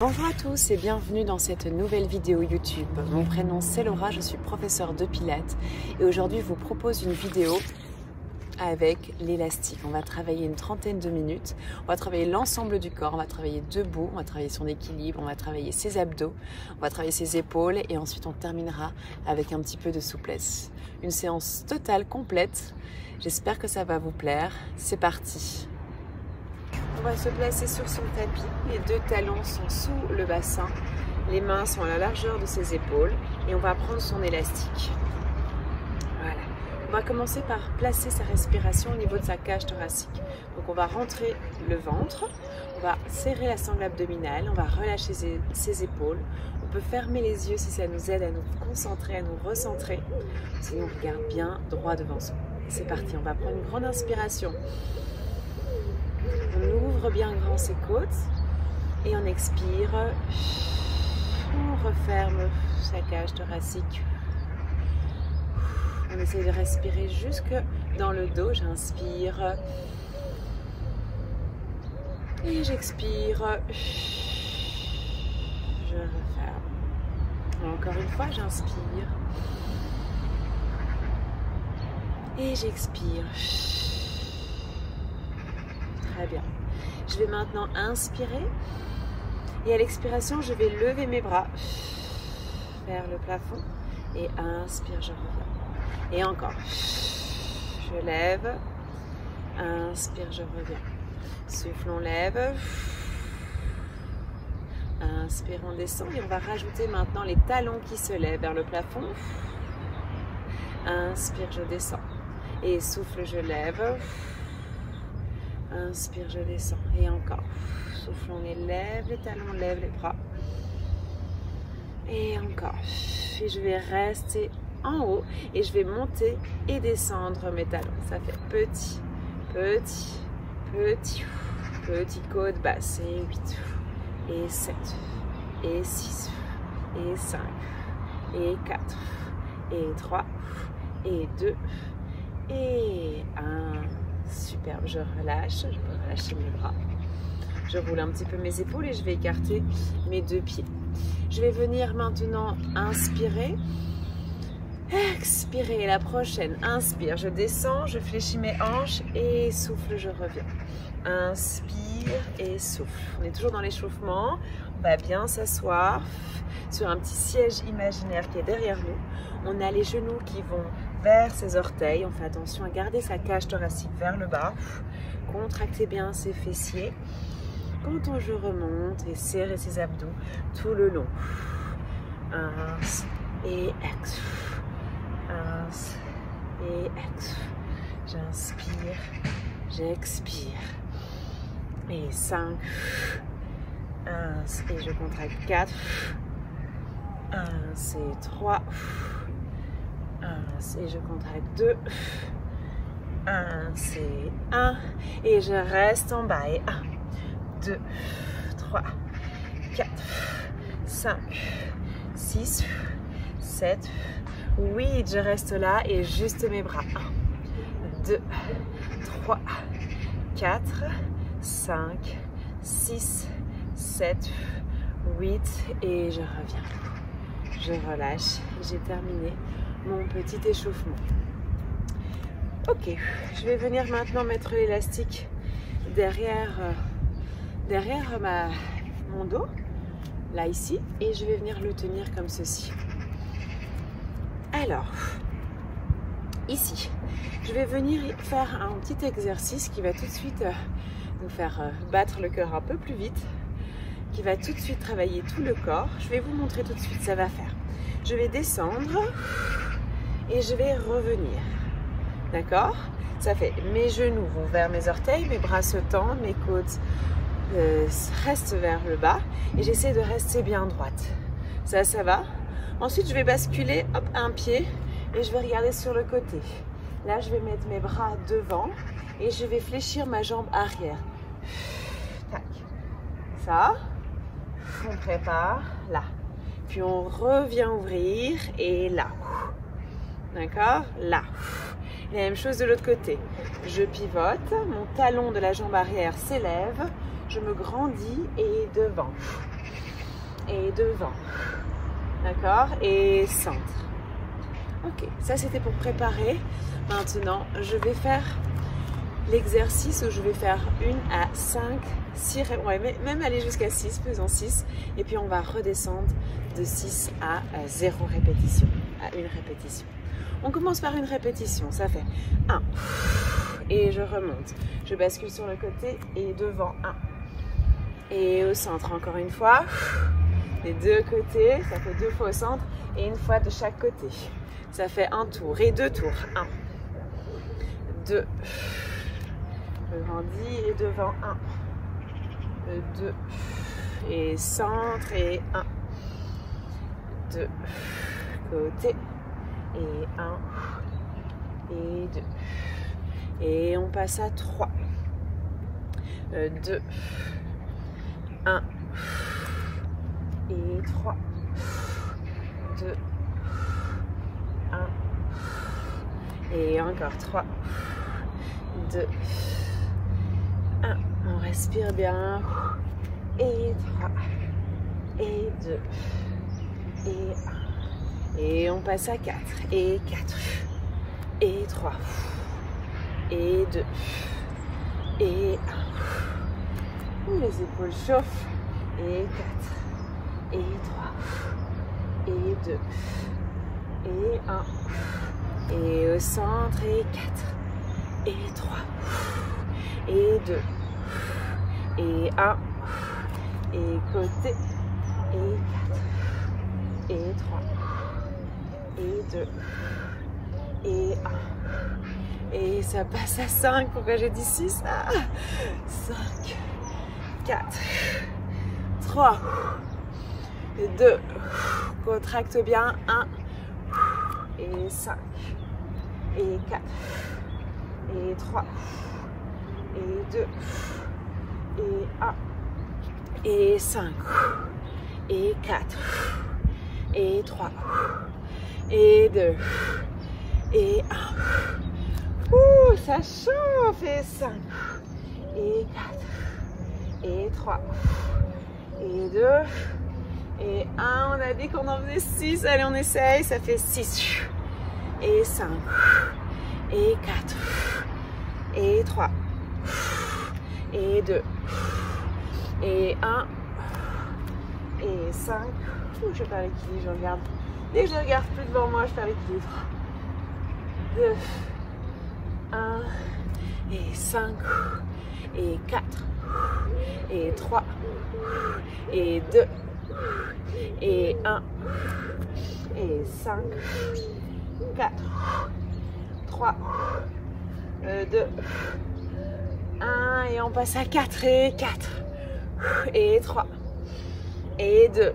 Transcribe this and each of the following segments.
Bonjour à tous et bienvenue dans cette nouvelle vidéo YouTube. Mon prénom c'est Laura, je suis professeure de pilates et aujourd'hui je vous propose une vidéo avec l'élastique. On va travailler une trentaine de minutes, on va travailler l'ensemble du corps, on va travailler debout, on va travailler son équilibre, on va travailler ses abdos, on va travailler ses épaules et ensuite on terminera avec un petit peu de souplesse. Une séance totale, complète, j'espère que ça va vous plaire. C'est parti! On va se placer sur son tapis, les deux talons sont sous le bassin, les mains sont à la largeur de ses épaules et on va prendre son élastique. Voilà. On va commencer par placer sa respiration au niveau de sa cage thoracique. Donc on va rentrer le ventre, on va serrer la sangle abdominale, on va relâcher ses épaules. On peut fermer les yeux si ça nous aide à nous concentrer, à nous recentrer. Sinon on regarde bien droit devant soi. C'est parti, on va prendre une grande inspiration. On ouvre bien grand ses côtes et on expire. On referme sa cage thoracique. On essaie de respirer jusque dans le dos. J'inspire et j'expire. Je referme. Encore une fois, j'inspire et j'expire. Très bien. Je vais maintenant inspirer et à l'expiration, je vais lever mes bras vers le plafond et inspire, je reviens. Et encore. Je lève, inspire, je reviens. Souffle, on lève. Inspire, on descend et on va rajouter maintenant les talons qui se lèvent vers le plafond. Inspire, je descends. Et souffle, je lève. Inspire, je descends. Et encore. Souffle, on élève les talons, lève les bras. Et encore. Et je vais rester en haut et je vais monter et descendre mes talons. Ça fait petit, petit, petit, petit côte basse. Et 8, et 7, et 6, et 5, et 4, et 3, et 2, et 1. Superbe, je relâche, je peux relâcher mes bras. Je roule un petit peu mes épaules et je vais écarter mes deux pieds. Je vais venir maintenant inspirer. Expirer, la prochaine. Inspire, je descends, je fléchis mes hanches et souffle, je reviens. Inspire et souffle. On est toujours dans l'échauffement. On va bien s'asseoir sur un petit siège imaginaire qui est derrière nous. On a les genoux qui vont vers ses orteils. On fait attention à garder sa cage thoracique vers le bas. Contractez bien ses fessiers. Quand je remonte et serrer ses abdos tout le long. Ins et ex. Ins et ex. J'inspire, j'expire. Et 5. Ins et je contracte 4. 1 et 3. 1 et je contracte 2. 1 c'est 1 et je reste en bas et 1, 2, 3, 4, 5, 6, 7, 8, je reste là et juste mes bras. 1, 2, 3, 4, 5, 6, 7, 8 et je reviens. Je relâche, j'ai terminé mon petit échauffement. Ok, je vais venir maintenant mettre l'élastique derrière mon dos, là ici, et je vais venir le tenir comme ceci. Alors, ici, je vais venir faire un petit exercice qui va tout de suite nous faire battre le cœur un peu plus vite, qui va tout de suite travailler tout le corps. Je vais vous montrer tout de suite, ça va faire. Je vais descendre et je vais revenir. D'accord? Ça fait mes genoux vont vers mes orteils, mes bras se tendent, mes côtes restent vers le bas et j'essaie de rester bien droite. Ça va? Ensuite, je vais basculer, hop, un pied et je vais regarder sur le côté. Là, je vais mettre mes bras devant et je vais fléchir ma jambe arrière. Tac. Ça. On prépare là. Puis on revient ouvrir et là. D'accord? Là. La même chose de l'autre côté. Je pivote, mon talon de la jambe arrière s'élève, je me grandis et devant. et devant. D'accord? Et centre. Ok, ça c'était pour préparer. Maintenant, je vais faire l'exercice où je vais faire 1 à 5, 6, ouais, même aller jusqu'à 6, faisons 6. Et puis on va redescendre de 6 à 0 répétition, à 1 répétition. On commence par une répétition, ça fait 1. Et je remonte. Je bascule sur le côté et devant 1. Et au centre, encore une fois. Les deux côtés, ça fait 2 fois au centre. Et une fois de chaque côté. Ça fait un tour et 2 tours. 1, 2. Je grandis et devant 1. 2. Et centre et 1. 2. Côté. Et 1. Et 2. Et on passe à 3. 2. 1. Et 3. 2. 1. Et encore 3. 2. 1. On respire bien. Et 3. Et 2. Et 1. Et on passe à 4. Et 4. Et 3. Et 2. Et 1. Les épaules chauffent. Et 4. Et 3. Et 2. Et 1. Et au centre. Et 4. Et 3. Et 2. Et 1. Et côté. Et 4. Et 3. Et 2. Et 1. Et ça passe à 5. Pourquoi j'ai dit 6? 5. 4. 3. 2. Contracte bien. 1. Et 5. Et 4. Et 3. Et 2. Et 1. Et 5. Et 4. Et 3. Et 2. Et 1. Ouh, ça chauffe. Et 5. Et 4. Et 3. Et 2. Et 1. On a dit qu'on en faisait 6. Allez, on essaye. Ça fait 6. Et 5. Et 4. Et 3. Et 2. Et 1. Et 5. Ouh, je perds l'équilibre, je regarde. Dès que je regarde plus devant moi, je perds l'équilibre. 2. 1. Et 5. Et 4. Et 3. Et 2. Et 1. Et 5. 4. 3. 2. 1. Et on passe à 4. Et 4. Et 3. Et 2.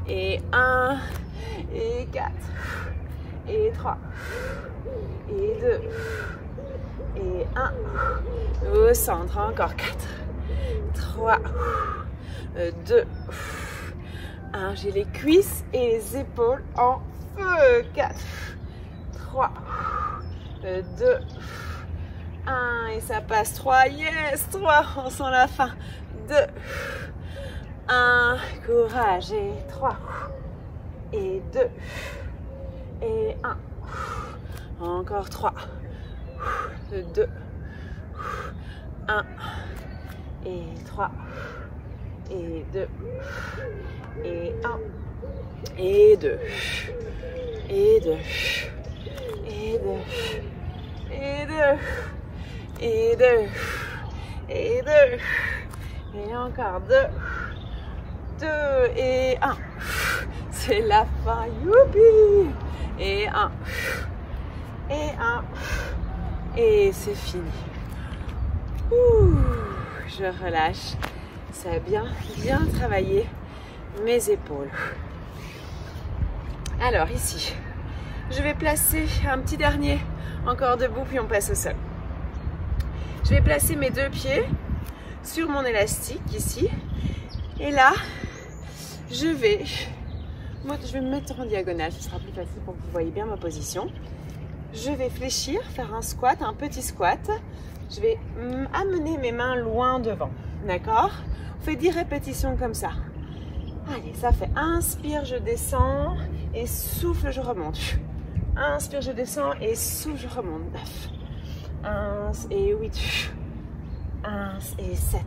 Et 1. Et 4. Et 3. Et 2. Et 1. Au centre, encore 4. 3. 2. 1. J'ai les cuisses et les épaules en feu. 4. 3. 2. 1. Et ça passe. 3. Yes. 3. On sent la fin. 2. 1. Courage. Et 3. Et 2. Et 1. Encore 3. 2. 1. Et 3. Et 2. Et 1. Et 2. Et 2. Et 2. Et 2. Et 2. Et 2. Et encore 2. 2 et 1. C'est la fin. Youpi! Et 1. Et 1. Et c'est fini. Ouh, je relâche. Ça a bien travaillé mes épaules. Alors ici, je vais placer un petit dernier encore debout, puis on passe au sol. Je vais placer mes 2 pieds sur mon élastique ici. Et là, je vais me mettre en diagonale, ce sera plus facile pour que vous voyez bien ma position. Je vais fléchir, faire un squat, un petit squat. Je vais amener mes mains loin devant, d'accord? On fait 10 répétitions comme ça. Allez, ça fait inspire, je descends et souffle, je remonte. Inspire, je descends et souffle, je remonte. 9, 1 et 8, 1 et 7.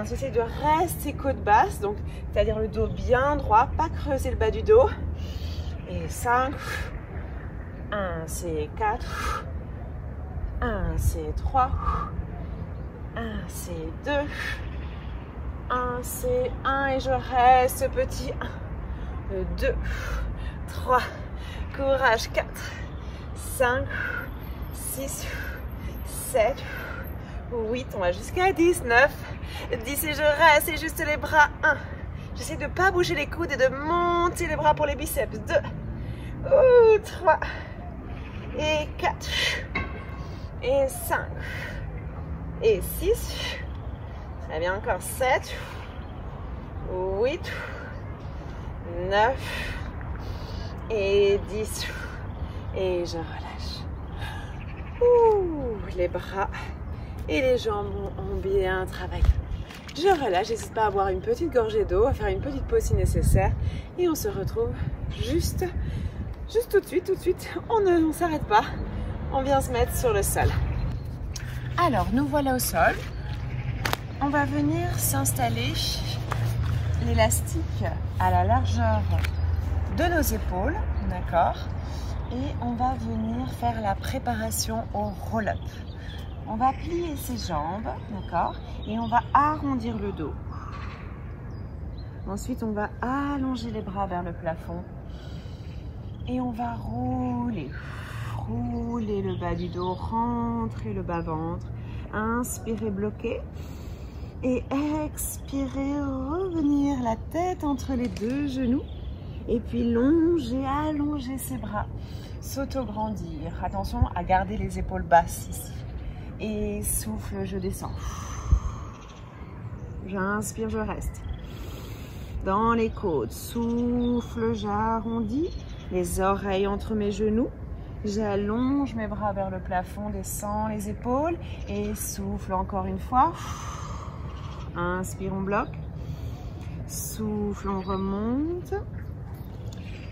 J'essaie de rester côte basse, donc c'est-à-dire le dos bien droit, pas creuser le bas du dos. Et 5, 1 c'est 4, 1 c'est 3, 1 c'est 2, 1 c'est 1 et je reste petit. 1, 2, 3, courage, 4, 5, 6, 7, 8, on va jusqu'à 10, 9, 10 et je reste et juste les bras. 1, j'essaie de ne pas bouger les coudes et de monter les bras pour les biceps. 2, 3 et 4 et 5 et 6. Très bien, encore 7, 8, 9 et 10. Et je relâche. Les bras et les jambes ont bien travaillé. Je relâche, n'hésite pas à boire une petite gorgée d'eau, à faire une petite pause si nécessaire. Et on se retrouve juste tout de suite. On ne s'arrête pas. On vient se mettre sur le sol. Alors, nous voilà au sol. On va venir s'installer l'élastique à la largeur de nos épaules, d'accord? Et on va venir faire la préparation au roll-up. On va plier ses jambes, d'accord? Et on va arrondir le dos. Ensuite, on va allonger les bras vers le plafond. Et on va rouler le bas du dos, rentrer le bas-ventre. Inspirez, bloquer. Et expirez, revenir la tête entre les deux genoux. Et puis longer, allonger ses bras. S'auto-grandir. Attention à garder les épaules basses ici. Et souffle, je descends. J'inspire, je reste. Dans les côtes, souffle, j'arrondis. Les oreilles entre mes genoux. J'allonge mes bras vers le plafond, descends les épaules. Et souffle encore une fois. Inspire, on bloque. Souffle, on remonte.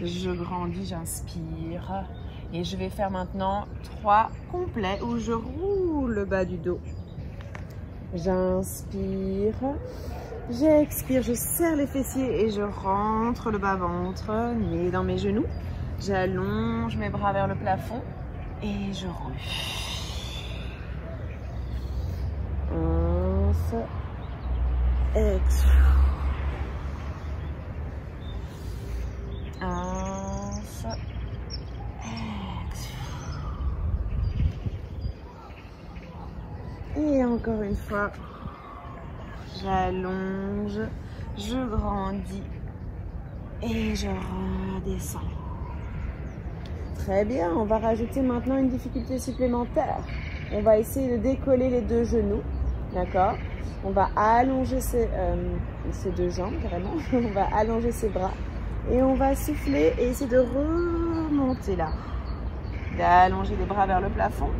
Je grandis, j'inspire. Et je vais faire maintenant 3 complets où je roule le bas du dos. J'inspire. J'expire, je serre les fessiers et je rentre le bas-ventre, nez dans mes genoux. J'allonge mes bras vers le plafond et je roule. Expire. Et encore une fois, j'allonge, je grandis et je redescends. Très bien, on va rajouter maintenant une difficulté supplémentaire. On va essayer de décoller les deux genoux, d'accord? On va allonger ses deux jambes, vraiment. On va allonger ses bras et on va souffler et essayer de remonter là. D'allonger les bras vers le plafond.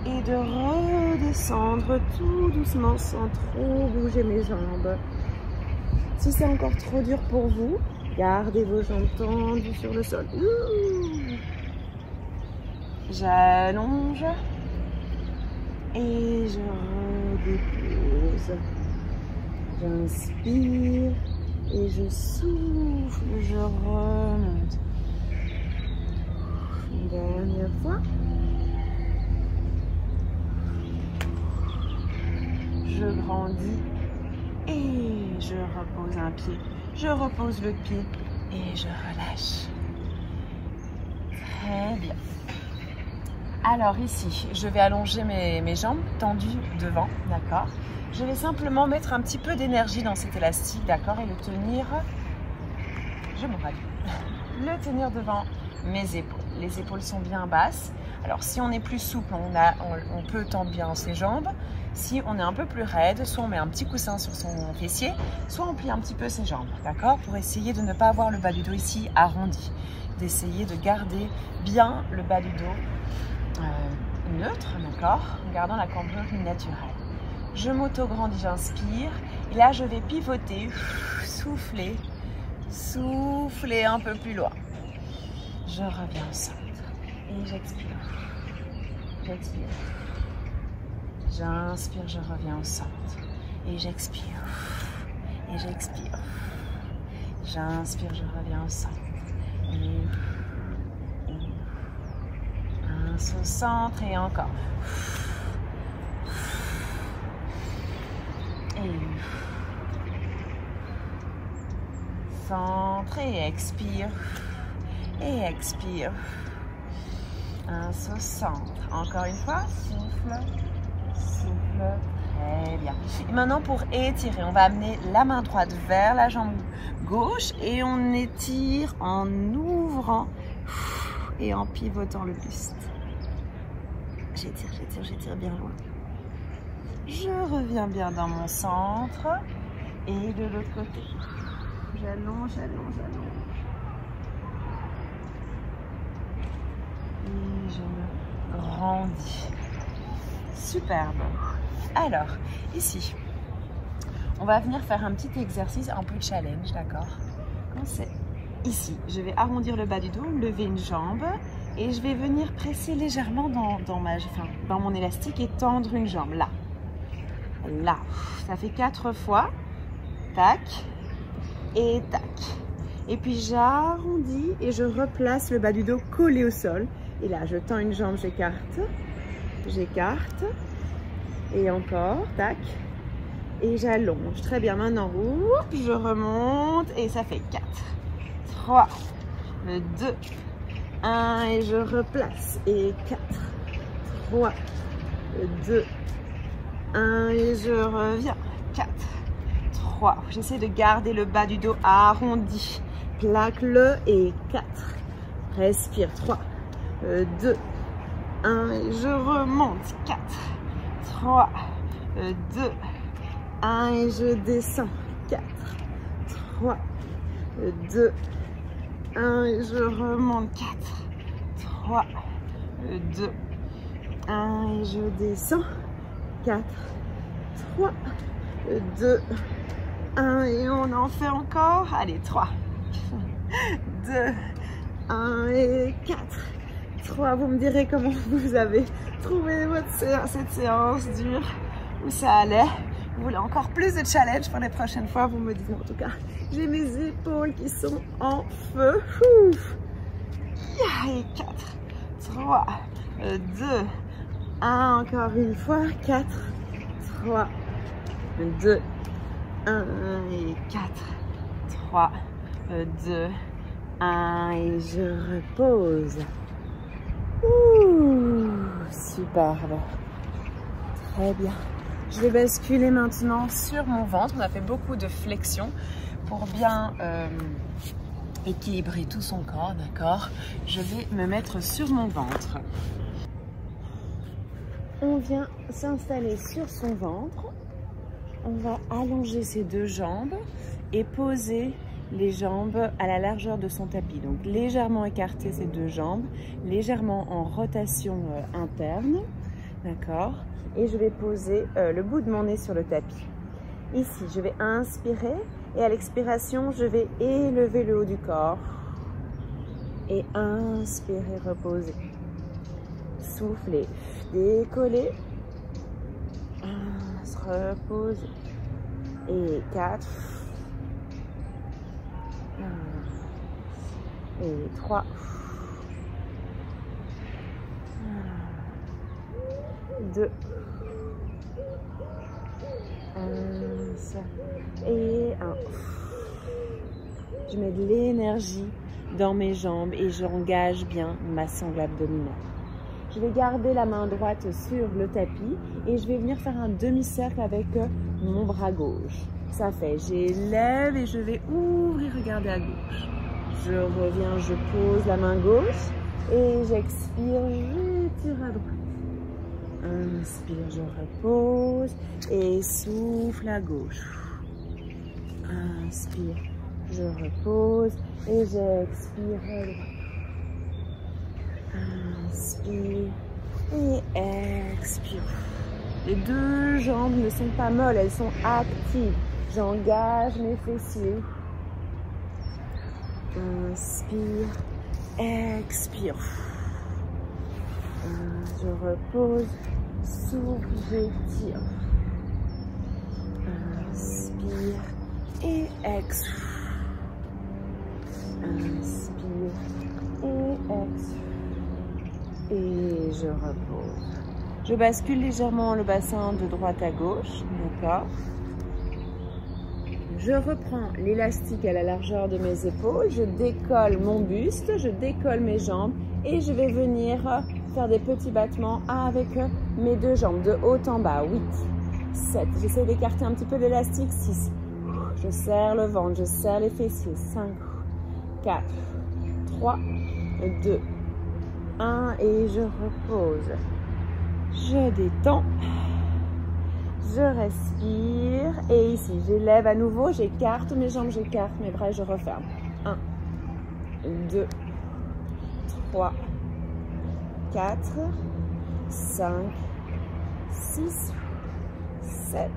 Et de redescendre tout doucement sans trop bouger mes jambes. Si c'est encore trop dur pour vous, gardez vos jambes tendues sur le sol. J'allonge et je redépose. J'inspire et je souffle, je remonte. Une dernière fois. Je grandis et je repose un pied, je repose le pied et je relâche. Très bien. Alors ici, je vais allonger mes jambes tendues devant, d'accord? Je vais simplement mettre un petit peu d'énergie dans cet élastique, d'accord? Et le tenir, je me rallume, le tenir devant mes épaules. Les épaules sont bien basses. Alors si on est plus souple, on peut tendre bien ses jambes. Si on est un peu plus raide, soit on met un petit coussin sur son fessier, soit on plie un petit peu ses jambes, d'accord? Pour essayer de ne pas avoir le bas du dos ici arrondi. D'essayer de garder bien le bas du dos neutre, d'accord? En gardant la cambrure naturelle. je m'auto-grandis, j'inspire. Et là, je vais pivoter, souffler, souffler un peu plus loin. Je reviens au centre et j'expire. J'expire. J'inspire, je reviens au centre et j'expire. Et j'expire. J'inspire, je reviens au centre. Et au centre et encore. Et centre et expire. Et expire. Au centre. Encore une fois, souffle, souffle. Très bien. Et maintenant pour étirer, on va amener la main droite vers la jambe gauche et on étire en ouvrant et en pivotant le buste. J'étire, j'étire, j'étire bien loin. Je reviens bien dans mon centre et de l'autre côté. J'allonge, j'allonge, j'allonge. Et je me grandis. Superbe. Alors, ici, on va venir faire un petit exercice, un peu challenge, d'accord? Quand c'est ici, je vais arrondir le bas du dos, lever une jambe et je vais venir presser légèrement dans mon élastique et tendre une jambe, là. Là, ça fait 4 fois, tac, et tac. Et puis j'arrondis et je replace le bas du dos collé au sol. Et là, je tends une jambe, j'écarte, et encore, tac, et j'allonge. Très bien, maintenant, je remonte et ça fait 4, 3, 2, 1 et je replace. Et 4, 3, 2, 1 et je reviens. 4, 3. J'essaie de garder le bas du dos arrondi. Plaque-le et 4. Respire. 3, 2, 1 et je remonte. 4, 3, 2, 1 et je descends. 4, 3, 2, 1 et je remonte. 4, 3, 2, 1 et je descends. 4, 3, 2, 1 et on en fait encore. Allez, 3, 2, 1 et 4, 3. Vous me direz comment vous avez trouvé cette séance dure, où ça allait. Vous voulez encore plus de challenge pour les prochaines fois, vous me dites. En tout cas, j'ai mes épaules qui sont en feu. Et 4, 3, 2, 1, encore une fois, 4, 3, 2, 1 et 4, 3, 2, 1 et je repose. Superbe. Très bien. Je vais basculer maintenant sur mon ventre. On a fait beaucoup de flexion pour bien équilibrer tout son corps, d'accord? Je vais me mettre sur mon ventre. On vient s'installer sur son ventre. On va allonger ses deux jambes et poser les jambes à la largeur de son tapis. Donc légèrement écarter ses deux jambes, légèrement en rotation interne, d'accord? Et je vais poser le bout de mon nez sur le tapis. Ici, je vais inspirer et à l'expiration, je vais élever le haut du corps et inspirer, reposer. Souffler, décoller, se reposer. Et 4, et 3, 2, 1, et 1. Je mets de l'énergie dans mes jambes et j'engage bien ma sangle abdominale. Je vais garder la main droite sur le tapis et je vais venir faire un demi-cercle avec mon bras gauche. Ça fait, j'élève et je vais ouvrir, regarder à gauche. Je reviens, je pose la main gauche et j'expire, j'étire à droite. Inspire, je repose et souffle à gauche. Inspire, je repose et j'expire à droite. Inspire et expire. Les deux jambes ne sont pas molles, elles sont actives. J'engage mes fessiers. Inspire, expire. Je repose, souffle, j'étire. Inspire et expire. Inspire et expire. Et je repose. Je bascule légèrement le bassin de droite à gauche, d'accord. Je reprends l'élastique à la largeur de mes épaules, je décolle mon buste, je décolle mes jambes et je vais venir faire des petits battements avec mes deux jambes de haut en bas. 8, 7, j'essaie d'écarter un petit peu l'élastique. 6, je serre le ventre, je serre les fessiers. 5, 4, 3, 2, 1 et je repose. Je détends. Je respire et ici, j'élève à nouveau, j'écarte mes jambes, j'écarte mes bras et je referme. 1, 2, 3, 4, 5, 6, 7,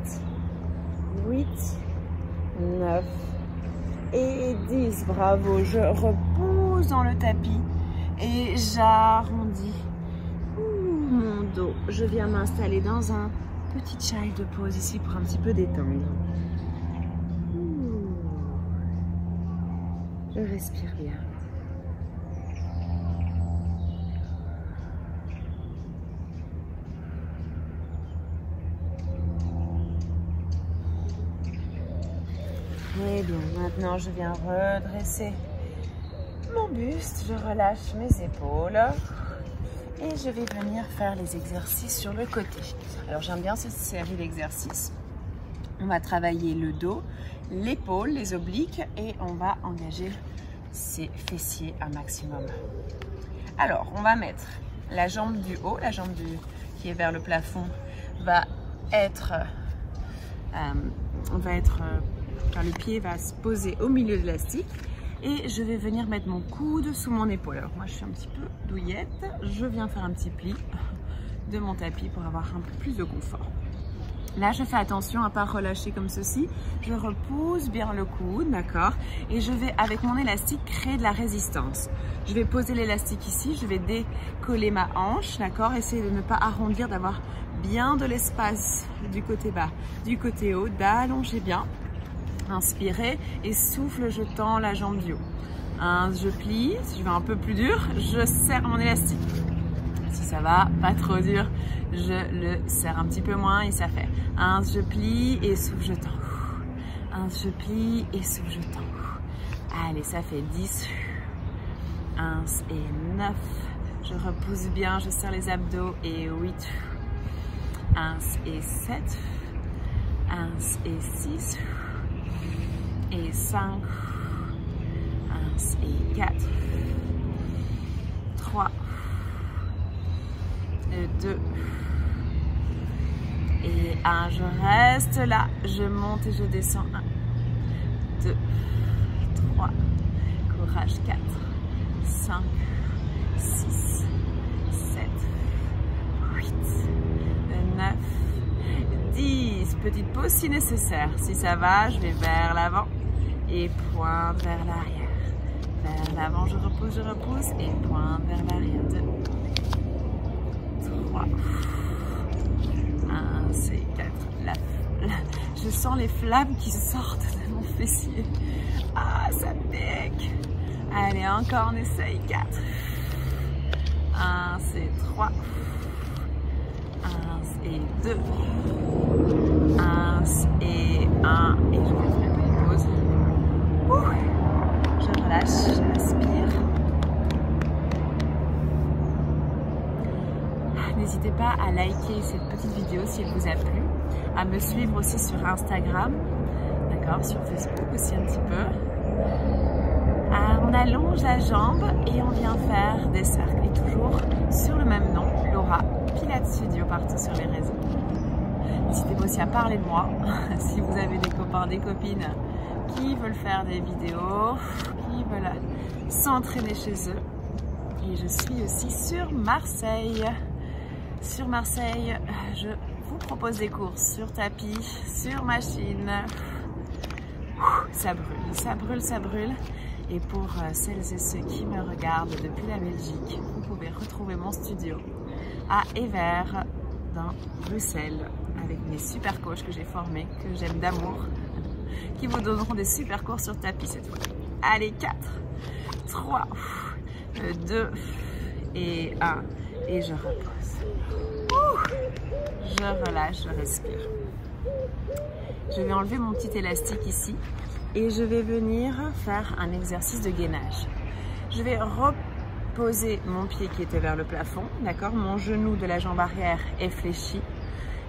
8, 9 et 10. Bravo, je repose dans le tapis et j'arrondis mon dos. Je viens m'installer dans un petit child pose ici pour un petit peu détendre. Je respire bien. Très bien. Maintenant, je viens redresser mon buste. Je relâche mes épaules. Et je vais venir faire les exercices sur le côté. Alors j'aime bien cette série d'exercices. On va travailler le dos, l'épaule, les obliques et on va engager ses fessiers un maximum. Alors on va mettre la jambe du haut, la jambe qui est vers le plafond va être, le pied va se poser au milieu de l'élastique. Et je vais venir mettre mon coude sous mon épaule. Alors moi je suis un petit peu douillette. Je viens faire un petit pli de mon tapis pour avoir un peu plus de confort. Là je fais attention à ne pas relâcher comme ceci. Je repose bien le coude, d'accord. Et je vais avec mon élastique créer de la résistance. Je vais poser l'élastique ici. Je vais décoller ma hanche, d'accord. Essayer de ne pas arrondir, d'avoir bien de l'espace du côté bas, du côté haut, d'allonger bien. Inspirez et souffle, je tends la jambe du haut. Je plie, si je vais un peu plus dur, je serre mon élastique. Si ça va, pas trop dur, je le serre un petit peu moins et ça fait. Je plie et souffle, je tends. Je plie et souffle, je tends. Allez, ça fait 10. 1 et 9. Je repousse bien, je serre les abdos et 8. 1 et 7. 1 et 6. Et 5, 1 et 4, 3, 2 et 1. Je reste là, je monte et je descends. 1, 2, 3, courage. 4, 5, 6, 7, 8, 9, 10. Petite pause si nécessaire. Si ça va, je vais vers l'avant. Et pointe vers l'arrière. Vers l'avant, je repousse et pointe vers l'arrière. 2, 3, 1, c'est 4. Je sens les flammes qui sortent de mon fessier. Ah, ça pique. Allez, encore, on essaye. 4. 1, c'est 3. 1 et 2. 1 et 1. Et je vais faire une petite pause. Je relâche, je respire. N'hésitez pas à liker cette petite vidéo si elle vous a plu, à me suivre aussi sur Instagram, d'accord, sur Facebook aussi un petit peu. On allonge la jambe et on vient faire des cercles, et toujours sur le même nom, Laura Pilates Studio, partout sur les réseaux. N'hésitez pas aussi à parler de moi, si vous avez des copains, des copines qui veulent faire des vidéos, qui veulent s'entraîner chez eux. Et je suis aussi sur Marseille. Sur Marseille, je vous propose des courses sur tapis, sur machine. Ça brûle, ça brûle, ça brûle. Et pour celles et ceux qui me regardent depuis la Belgique, vous pouvez retrouver mon studio à Evere, dans Bruxelles, avec mes super coachs que j'ai formés, que j'aime d'amour, qui vous donneront des super cours sur tapis cette fois. Allez, 4, 3, 2 et 1. Et je repose. Je relâche, je respire. Je vais enlever mon petit élastique ici et je vais venir faire un exercice de gainage. Je vais reposer mon pied qui était vers le plafond, d'accord? Mon genou de la jambe arrière est fléchi.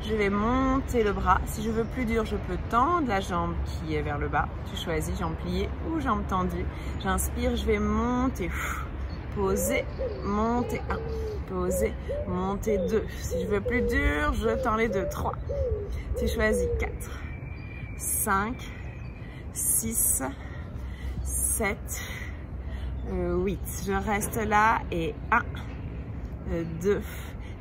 Je vais monter le bras. Si je veux plus dur, je peux tendre la jambe qui est vers le bas. Tu choisis, jambe pliée ou jambe tendue. J'inspire, je vais monter. Poser, monter 1. Poser, monter 2. Si je veux plus dur, je tends les deux. 3. Tu choisis 4, 5, 6, 7, 8. Je reste là et 1, 2.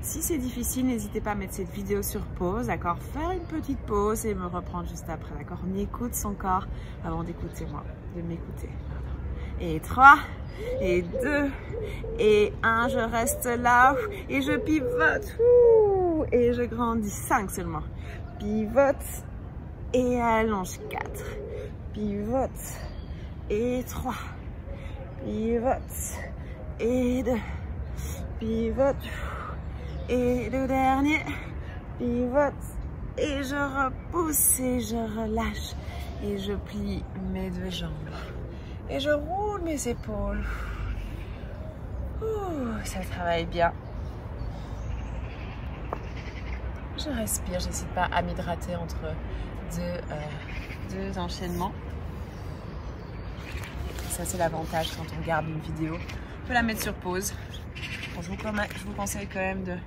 Si c'est difficile, n'hésitez pas à mettre cette vidéo sur pause, d'accord? Faire une petite pause et me reprendre juste après, d'accord? On écoute son corps avant d'écouter moi, de m'écouter. Et 3, et 2, et 1, je reste là, et je pivote, et je grandis, 5 seulement. Pivote, et allonge, 4, pivote, et 3, pivote, et 2, pivote, et le dernier, pivote, et je repousse, et je relâche, et je plie mes deux jambes. Et je roule mes épaules. Ça travaille bien. Je respire, j'hésite pas à m'hydrater entre deux enchaînements. Ça c'est l'avantage quand on regarde une vidéo. On peut la mettre sur pause. Bon, je vous conseille quand même de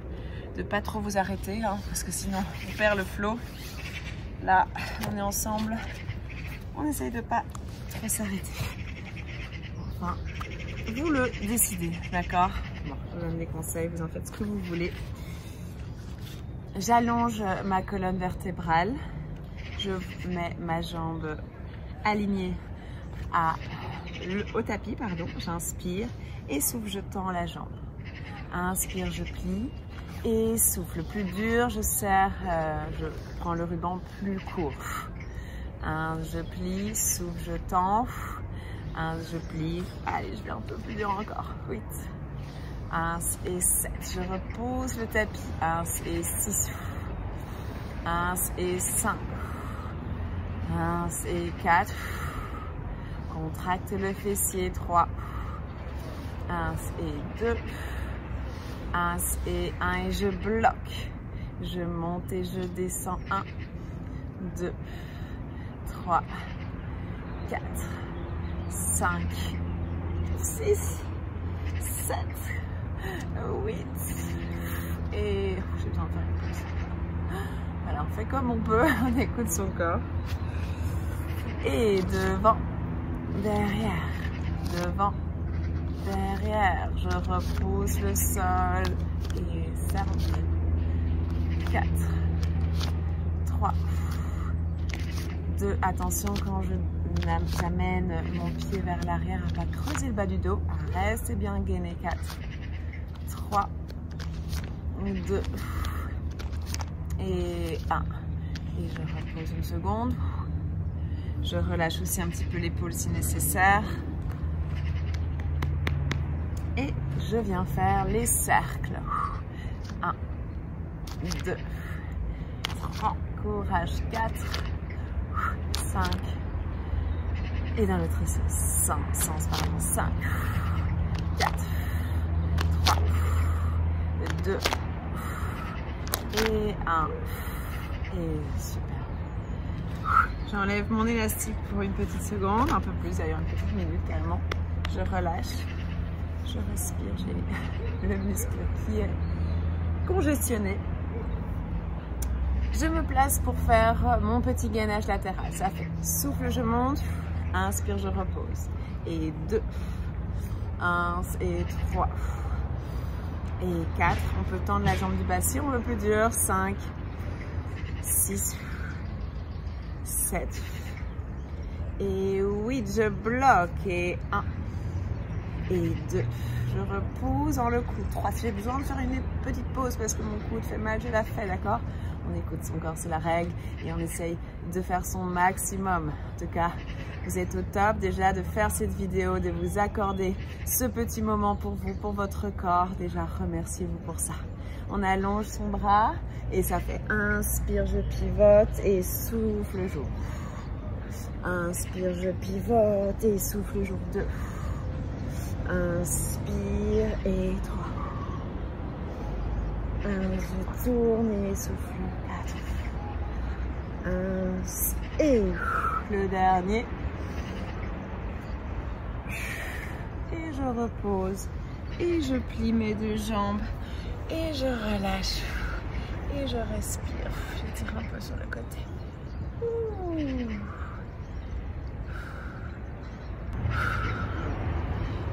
ne pas trop vous arrêter, hein, parce que sinon on perd le flow. Là, on est ensemble. On essaye de pas trop s'arrêter. Enfin, vous le décidez, d'accord? Bon, je vous donne des conseils, vous en faites ce que vous voulez. J'allonge ma colonne vertébrale. Je mets ma jambe alignée au tapis, pardon. J'inspire et souffle, je tends la jambe. Inspire, je plie et souffle. Plus dur, je serre, je prends le ruban plus court. Je plie, souffle, je tends. 1, je plie, allez, je vais un peu plus dur encore, 8, 1 et 7, je repose le tapis, 1 et 6, 1 et 5, 1 et 4, contracte le fessier, 3, 1 et 2, 1 et 1 et je bloque, je monte et je descends, 1, 2, 3, 4, 5, 6, 7, 8 et j'ai besoin de faire une pause. Voilà, on fait comme on peut, on écoute son corps. Et devant, derrière, devant, derrière, je repose le sol et ça monte. 4, 3, 2, attention quand j'amène mon pied vers l'arrière à pas creuser le bas du dos, restez bien gainé, 4, 3, 2 et 1 et je repose une seconde, je relâche aussi un petit peu l'épaule si nécessaire et je viens faire les cercles, 1, 2, 3, courage, 4, 5 et dans l'autre sens, pardon, 5, 4, 3, 2 et 1 et super. J'enlève mon élastique pour une petite seconde, un peu plus d'ailleurs, une petite minute carrément. Je relâche, je respire, j'ai le muscle qui est congestionné. Je me place pour faire mon petit gainage latéral. Ça fait souffle, je monte, inspire, je repose. Et 2, 1 et 3 et 4. On peut tendre la jambe du bas si on veut plus dur. 5, 6, 7 et 8. Je bloque et 1 et 2. Je repose dans le coude. 3. Si j'ai besoin de faire une petite pause parce que mon coude fait mal, je la fais, d'accord? On écoute son corps, c'est la règle, et on essaye de faire son maximum. En tout cas, vous êtes au top déjà de faire cette vidéo, de vous accorder ce petit moment pour vous, pour votre corps. Déjà, remerciez-vous pour ça. On allonge son bras et ça fait inspire, je pivote et souffle, j'ouvre. Inspire, je pivote et souffle, j'ouvre. 2. Inspire et 3. Je tourne et souffle. 4. Et le dernier. Et je repose. Et je plie mes 2 jambes. Et je relâche. Et je respire. Je tire un peu sur le côté.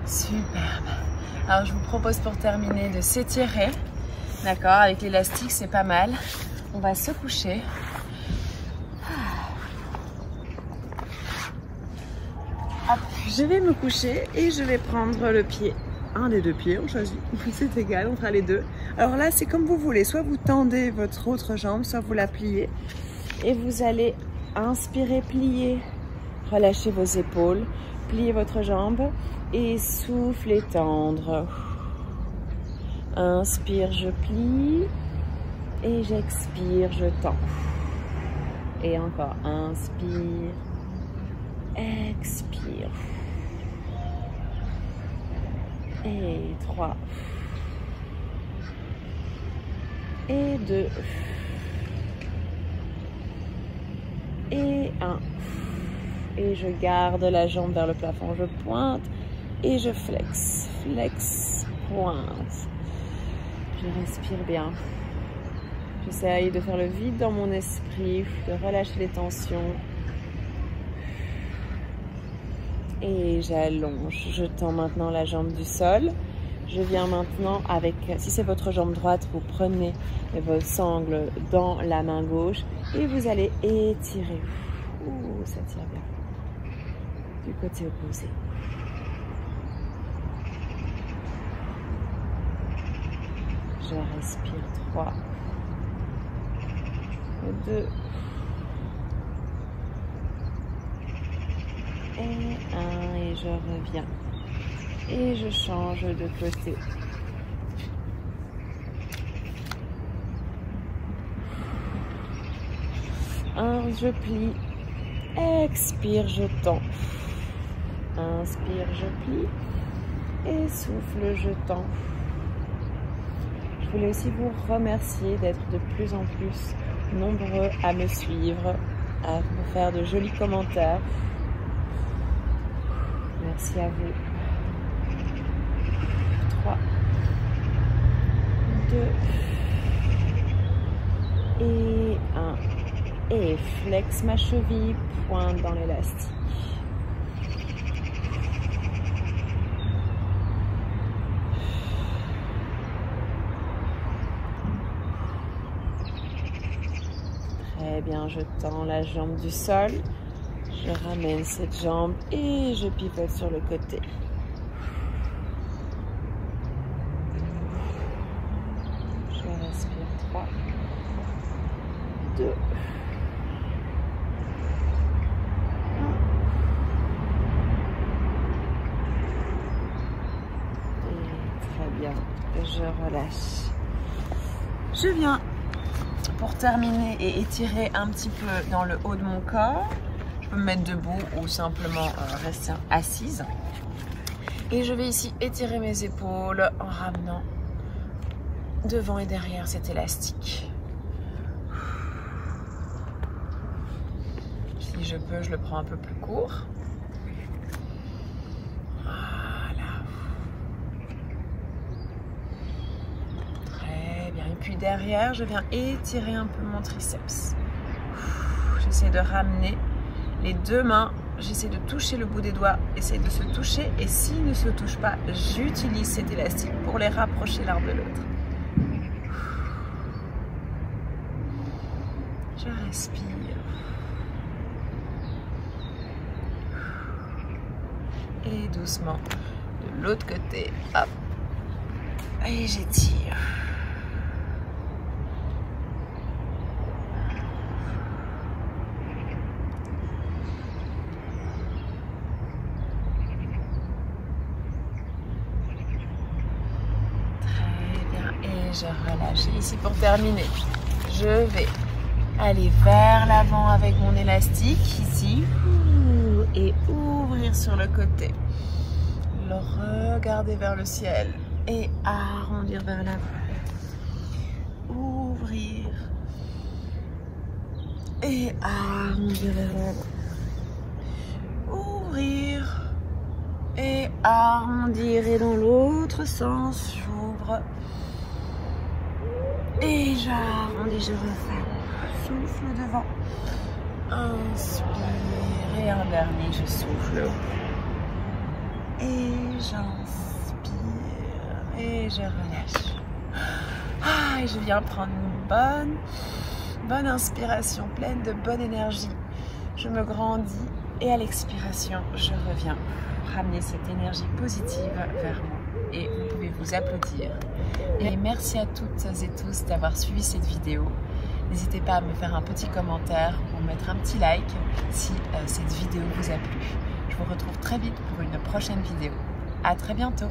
Superbe. Alors je vous propose pour terminer de s'étirer. D'accord, avec l'élastique c'est pas mal. On va se coucher. Hop, je vais me coucher et je vais prendre le pied. Un des 2 pieds, on choisit. C'est égal, on fera les 2. Alors là, c'est comme vous voulez. Soit vous tendez votre autre jambe, soit vous la pliez. Et vous allez inspirer, plier. Relâchez vos épaules. Pliez votre jambe. Et soufflez, tendre. Inspire, je plie. Et j'expire, je tends. Et encore, inspire. Expire. Et 3. Et 2. Et 1. Et je garde la jambe vers le plafond. Je pointe et je flex. Flex, pointe. Je respire bien. J'essaye de faire le vide dans mon esprit, de relâcher les tensions. Et j'allonge. Je tends maintenant la jambe du sol. Je viens maintenant avec, si c'est votre jambe droite, vous prenez vos sangles dans la main gauche et vous allez étirer. Ouh, ça tire bien. Du côté opposé. Je respire 3, 2, et 1, et je reviens. Et je change de côté. Je plie. Expire, je tends. Inspire, je plie. Et souffle, je tends. Je voulais aussi vous remercier d'être de plus en plus nombreux à me suivre, à me faire de jolis commentaires. Merci à vous. 3, 2 et 1. Et flex ma cheville, pointe dans l'élastique. Très bien, je tends la jambe du sol. Je ramène cette jambe et je pivote sur le côté. Je respire 3, 2, 1. Et très bien, je relâche. Je viens pour terminer et étirer un petit peu dans le haut de mon corps. Je peux me mettre debout ou simplement rester assise. Et je vais ici étirer mes épaules en ramenant devant et derrière cet élastique. Si je peux, je le prends un peu plus court. Voilà. Très bien. Et puis derrière, je viens étirer un peu mon triceps. J'essaie de ramener les 2 mains, j'essaie de toucher le bout des doigts, essaie de se toucher, et s'ils ne se touchent pas, j'utilise cet élastique pour les rapprocher l'un de l'autre. Je respire. Et doucement, de l'autre côté, hop. Et j'étire. Je relâche. Et ici pour terminer, je vais aller vers l'avant avec mon élastique ici et ouvrir sur le côté. Le regarder vers le ciel et arrondir vers l'avant. Ouvrir et arrondir vers l'avant. Ouvrir et arrondir et dans l'autre sens, j'ouvre. Et j'arrondis, je referme. Souffle devant. Inspire. Et un dernier, je souffle. Et j'inspire. Et je relâche. Et je viens prendre une bonne inspiration, pleine de bonne énergie. Je me grandis. Et à l'expiration, je reviens ramener cette énergie positive vers moi. Et vous pouvez vous applaudir. Et merci à toutes et tous d'avoir suivi cette vidéo. N'hésitez pas à me faire un petit commentaire ou mettre un petit like si cette vidéo vous a plu. Je vous retrouve très vite pour une prochaine vidéo. À très bientôt.